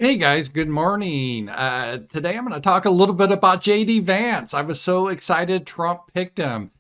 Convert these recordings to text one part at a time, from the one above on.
Hey guys, good morning. Today I'm going to talk a little bit about JD Vance. I was so excited Trump picked him,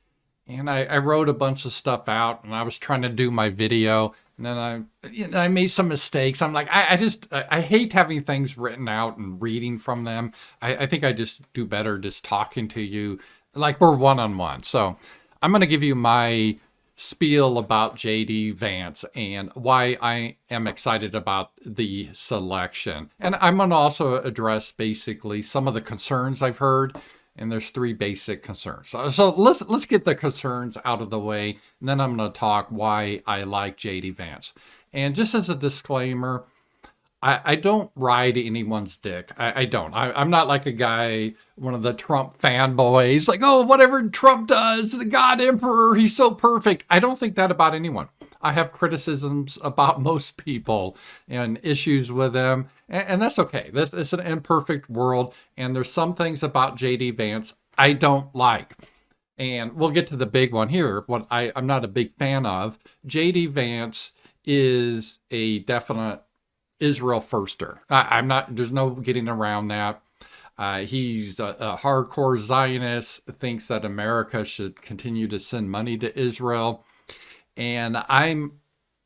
and I wrote a bunch of stuff out, and I was trying to do my video, and then I made some mistakes. I'm like, I hate having things written out and reading from them. I think I just do better just talking to you like we're one on one. So I'm going to give you my spiel about JD Vance and why I am excited about the selection. And I'm going to also address basically some of the concerns I've heard. And there's three basic concerns. So let's get the concerns out of the way, and then I'm going to talk why I like JD Vance. And just as a disclaimer, I don't ride anyone's dick. I don't. I'm not like a guy, one of the Trump fanboys, like, oh, whatever Trump does, the God Emperor, he's so perfect. I don't think that about anyone. I have criticisms about most people and issues with them, and that's okay. This is an imperfect world, and there's some things about JD Vance I don't like. And we'll get to the big one here. What I'm not a big fan of, JD Vance is a definite Israel firster. I'm not, there's no getting around that. He's a hardcore Zionist, thinks that America should continue to send money to Israel. And I'm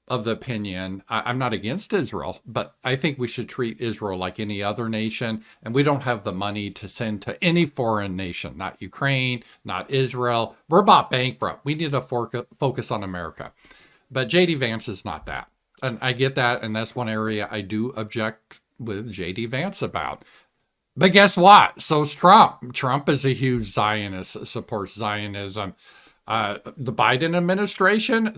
of the opinion, I'm not against Israel, but I think we should treat Israel like any other nation. And we don't have the money to send to any foreign nation, not Ukraine, not Israel. We're about bankrupt. We need to focus on America. But JD Vance is not that. And I get that, and that's one area I do object with JD Vance about. But guess what? So's Trump. Trump is a huge Zionist, supports Zionism. The Biden administration,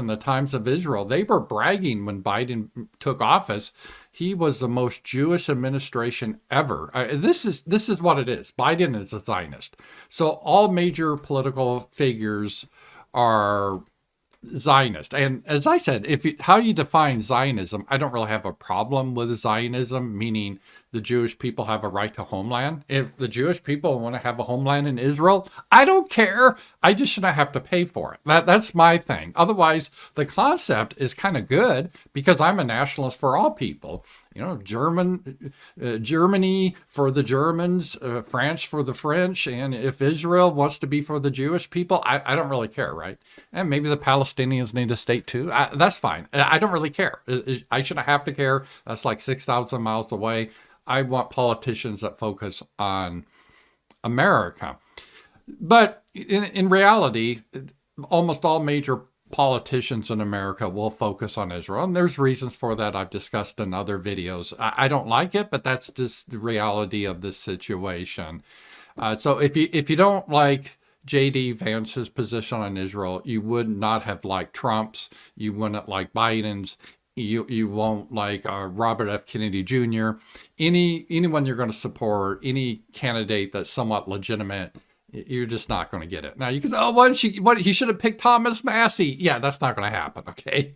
the Times of Israel, they were bragging when Biden took office. He was the most Jewish administration ever. This is what it is. Biden is a Zionist. So all major political figures are Zionist. And as I said, how you define Zionism, I don't really have a problem with Zionism, meaning the Jewish people have a right to homeland. If the Jewish people want to have a homeland in Israel, I don't care. I just shouldn't have to pay for it. That's my thing. Otherwise, the concept is kind of good because I'm a nationalist for all people. You know, Germany for the Germans, France for the French, and if Israel wants to be for the Jewish people, I don't really care, right? And maybe the Palestinians need a state too. That's fine. I don't really care. I shouldn't have to care. That's like 6,000 miles away. I want politicians that focus on America. But in reality, almost all major politicians in America will focus on Israel. And there's reasons for that I've discussed in other videos. I don't like it, but that's just the reality of this situation. So if you don't like JD Vance's position on Israel, you would not have liked Trump's. You wouldn't like Biden's. You won't like Robert F. Kennedy Jr. Anyone you're going to support, any candidate that's somewhat legitimate, you're just not going to get it. Now you can say, oh, he should have picked Thomas Massey. Yeah, that's not going to happen. Okay,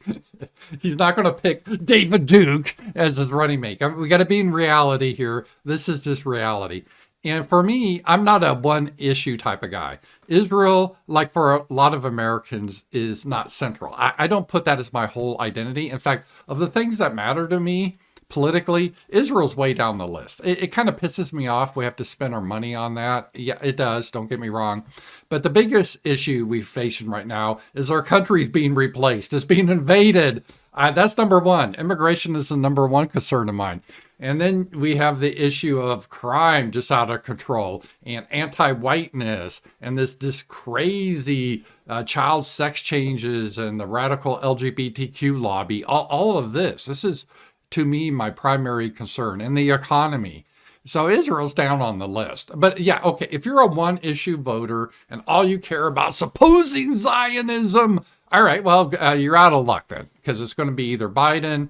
he's not going to pick David Duke as his running mate. We got to be in reality here. This is just reality. And for me, I'm not a one issue type of guy. Israel, like for a lot of Americans, is not central. I don't put that as my whole identity. In fact, of the things that matter to me politically, Israel's way down the list. It kind of pisses me off. We have to spend our money on that. Yeah, it does. Don't get me wrong. But the biggest issue we're facing right now is our country's being replaced. It's being invaded. That's number one. Immigration is the number one concern of mine. And then we have the issue of crime just out of control and anti-whiteness and this crazy child sex changes and the radical LGBTQ lobby. All of this. This is, to me, my primary concern. And the economy. So Israel's down on the list. But yeah, okay, if you're a one-issue voter and all you care about supposing Zionism, all right, well, you're out of luck then, because it's going to be either Biden,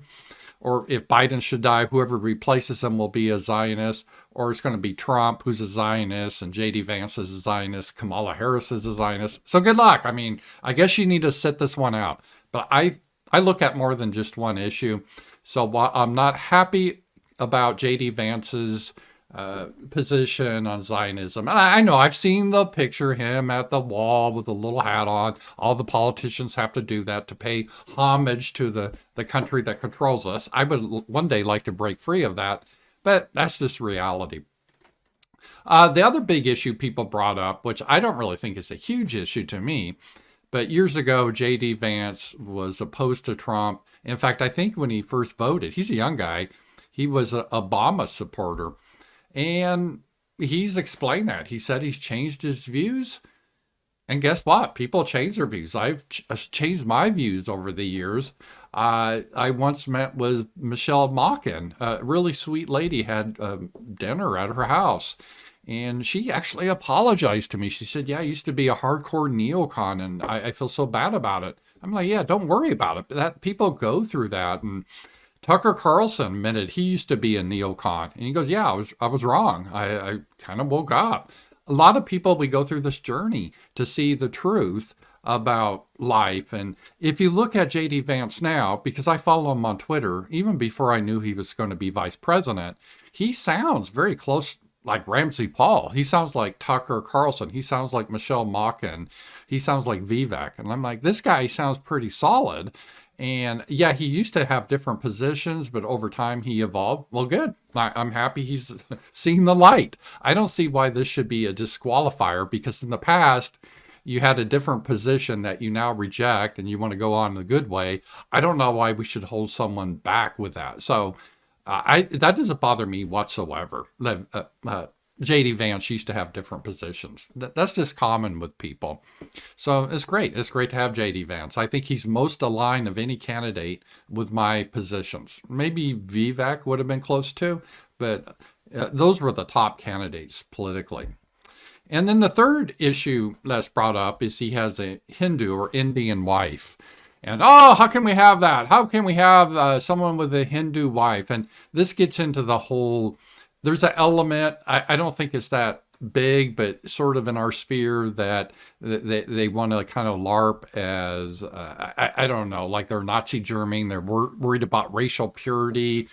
or if Biden should die, whoever replaces him will be a Zionist, or it's going to be Trump, who's a Zionist, and JD Vance is a Zionist, Kamala Harris is a Zionist. So good luck. I mean, I guess you need to sit this one out. But I look at more than just one issue. So while I'm not happy about JD Vance's position on Zionism. And I know I've seen the picture of him at the wall with a little hat on. All the politicians have to do that to pay homage to the country that controls us. I would one day like to break free of that, but that's just reality. The other big issue people brought up, which I don't really think is a huge issue to me, but years ago, JD Vance was opposed to Trump. In fact, I think when he first voted, he's a young guy, he was an Obama supporter. And he's explained that. He said he's changed his views. And guess what? People change their views. I've changed my views over the years. I once met with Michelle Malkin, a really sweet lady, had dinner at her house. And she actually apologized to me. She said, yeah, I used to be a hardcore neocon and I feel so bad about it. I'm like, yeah, don't worry about it. That people go through that. And Tucker Carlson admitted he used to be a neocon. And he goes, yeah, I was wrong. I kind of woke up. A lot of people, we go through this journey to see the truth about life. And if you look at JD Vance now, because I follow him on Twitter, even before I knew he was going to be vice president, he sounds very close, like Ramsey Paul. He sounds like Tucker Carlson. He sounds like Michelle Malkin. He sounds like Vivek. And I'm like, this guy sounds pretty solid. And yeah, he used to have different positions, but over time he evolved. Well, good. I'm happy he's seeing the light. I don't see why this should be a disqualifier, because in the past, you had a different position that you now reject and you want to go on the good way. I don't know why we should hold someone back with that. So that doesn't bother me whatsoever. JD Vance used to have different positions. That's just common with people. So it's great. It's great to have JD Vance. I think he's most aligned of any candidate with my positions. Maybe Vivek would have been close to, but those were the top candidates politically. And then the third issue that's brought up is he has a Hindu or Indian wife. And, oh, how can we have that? How can we have someone with a Hindu wife? And this gets into the whole, there's an element, I don't think it's that big, but sort of in our sphere that they want to kind of LARP as, I don't know, like they're Nazi German, they're worried about racial purity,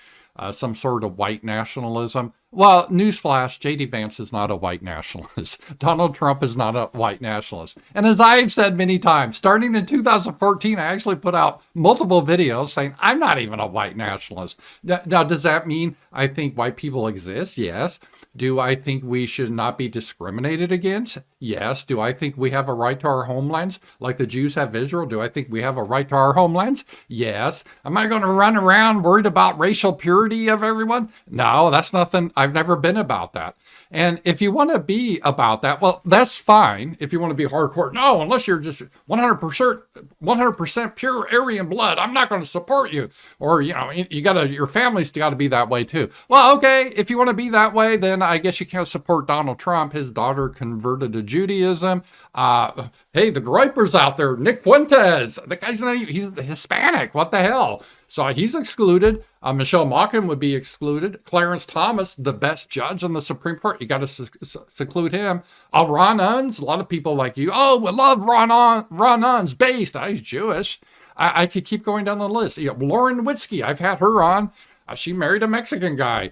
some sort of white nationalism. Well, newsflash, JD Vance is not a white nationalist. Donald Trump is not a white nationalist. And as I've said many times, starting in 2014, I actually put out multiple videos saying I'm not even a white nationalist. Now, does that mean I think white people exist? Yes. Do I think we should not be discriminated against? Yes. Do I think we have a right to our homelands like the Jews have Israel? Do I think we have a right to our homelands? Yes. Am I going to run around worried about racial purity of everyone? No, that's nothing. I've never been about that. And if you want to be about that, well, that's fine. If you want to be hardcore, no, unless you're just 100% pure Aryan blood, I'm not going to support you. Or, your family's got to be that way too. Well, okay, if you want to be that way, then I guess you can't support Donald Trump. His daughter converted to Judaism. Hey, the gripers out there, Nick Fuentes, the guy's not even, he's Hispanic. What the hell? So he's excluded. Michelle Malkin would be excluded. Clarence Thomas, the best judge on the Supreme Court, you got to seclude him. Ron Unz, a lot of people like you. Oh, we love Ron Unz, based. He's Jewish. I could keep going down the list. Lauren Witzke, I've had her on. She married a Mexican guy.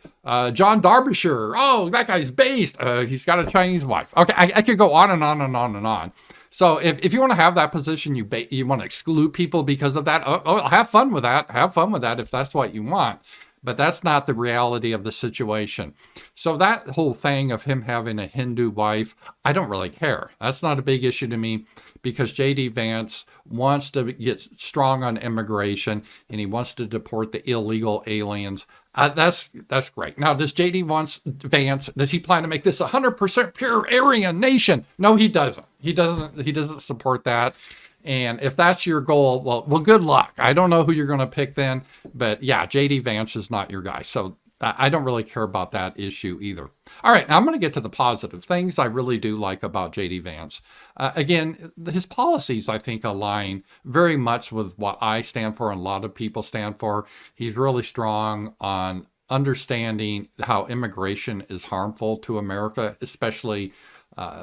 John Derbyshire. Oh, that guy's based. He's got a Chinese wife. Okay, I could go on and on and on and on. So if you want to have that position, you want to exclude people because of that. Oh, have fun with that. Have fun with that if that's what you want. But that's not the reality of the situation. So that whole thing of him having a Hindu wife, I don't really care. That's not a big issue to me because JD Vance wants to get strong on immigration and he wants to deport the illegal aliens. That's great. Now, does JD Vance, does he plan to make this 100% pure Aryan nation? No, he doesn't. He doesn't support that. And if that's your goal, well, good luck. I don't know who you're going to pick then, but yeah, JD Vance is not your guy. So I don't really care about that issue either. All right, now I'm going to get to the positive things I really do like about JD Vance. Again, his policies, I think, align very much with what I stand for and a lot of people stand for. He's really strong on understanding how immigration is harmful to America, especially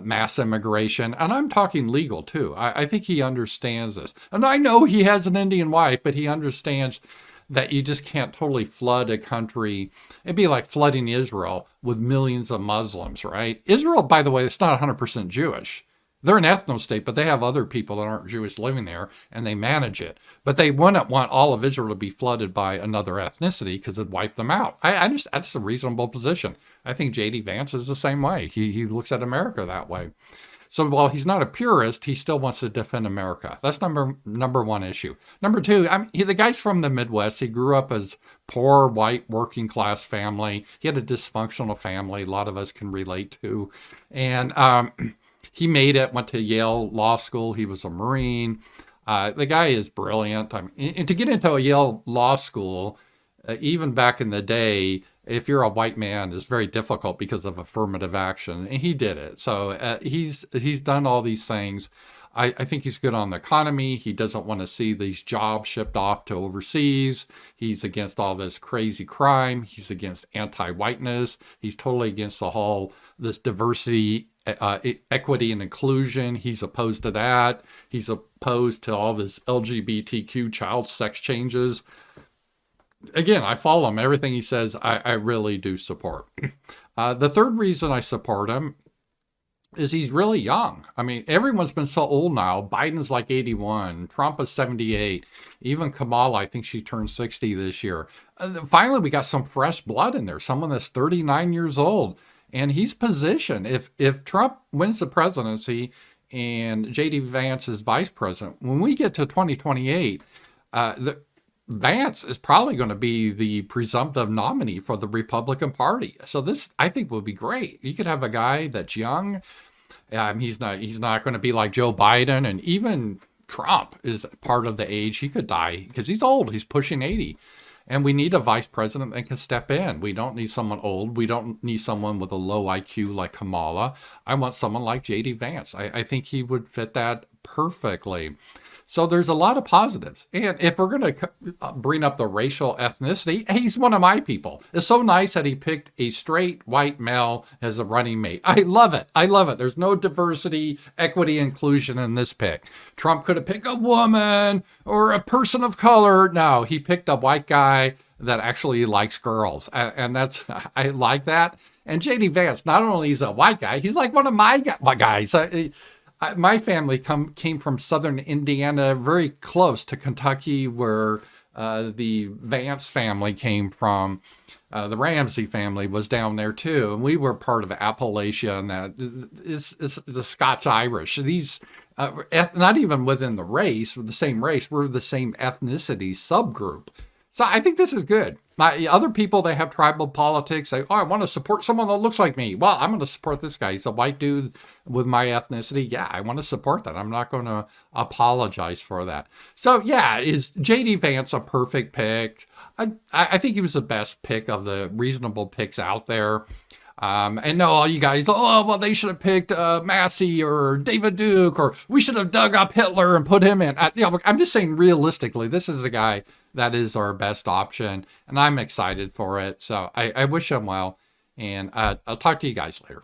mass immigration. And I'm talking legal too. I think he understands this. And I know he has an Indian wife, but he understands that you just can't totally flood a country. It'd be like flooding Israel with millions of Muslims, right? Israel, by the way, it's not 100% Jewish. They're an ethno state, but they have other people that aren't Jewish living there, and they manage it. But they wouldn't want all of Israel to be flooded by another ethnicity because it'd wipe them out. I just that's a reasonable position. I think JD Vance is the same way. He looks at America that way. So while he's not a purist, he still wants to defend America. That's number one issue. Number two, the guy's from the Midwest. He grew up as poor, white, working class family. He had a dysfunctional family. A lot of us can relate to, and he made it. Went to Yale Law School. He was a Marine. The guy is brilliant. And to get into a Yale Law School, even back in the day, if you're a white man, it's very difficult because of affirmative action, and he did it. So he's done all these things. I think he's good on the economy. He doesn't want to see these jobs shipped off to overseas. He's against all this crazy crime. He's against anti-whiteness. He's totally against this diversity, equity, and inclusion. He's opposed to that. He's opposed to all this LGBTQ child sex changes. Again, I follow him. Everything he says, I really do support. The third reason I support him is he's really young. I mean, everyone's been so old now. Biden's like 81. Trump is 78. Even Kamala, I think she turned 60 this year. Finally, we got some fresh blood in there. Someone that's 39 years old. And he's positioned. If Trump wins the presidency and JD Vance is vice president, when we get to 2028, Vance is probably going to be the presumptive nominee for the Republican Party. So this, I think, will be great. You could have a guy that's young. He's not going to be like Joe Biden, and even Trump is part of the age he could die because he's old. He's pushing 80. And we need a vice president that can step in. We don't need someone old. We don't need someone with a low IQ like Kamala. I want someone like JD Vance. I think he would fit that perfectly. So there's a lot of positives. And if we're going to bring up the racial ethnicity, he's one of my people. It's so nice that he picked a straight white male as a running mate. I love it. I love it. There's no diversity, equity, inclusion in this pick. Trump could have picked a woman or a person of color. No, he picked a white guy that actually likes girls. And I like that. And JD Vance, not only is a white guy, he's like one of my guys. My family came from southern Indiana, very close to Kentucky, where the Vance family came from. The Ramsey family was down there too, and we were part of Appalachia, and that it's the Scots-Irish. These not even within the same race, we're the same ethnicity subgroup. So I think this is good. Other people, they have tribal politics. Say, I want to support someone that looks like me. Well, I'm going to support this guy. He's a white dude with my ethnicity. Yeah, I want to support that. I'm not going to apologize for that. So yeah, is JD Vance a perfect pick? I think he was the best pick of the reasonable picks out there. And no, all you guys, well, they should have picked Massey or David Duke, or we should have dug up Hitler and put him in. I'm just saying realistically, this is a guy that is our best option, and I'm excited for it. So I wish him well, and I'll talk to you guys later.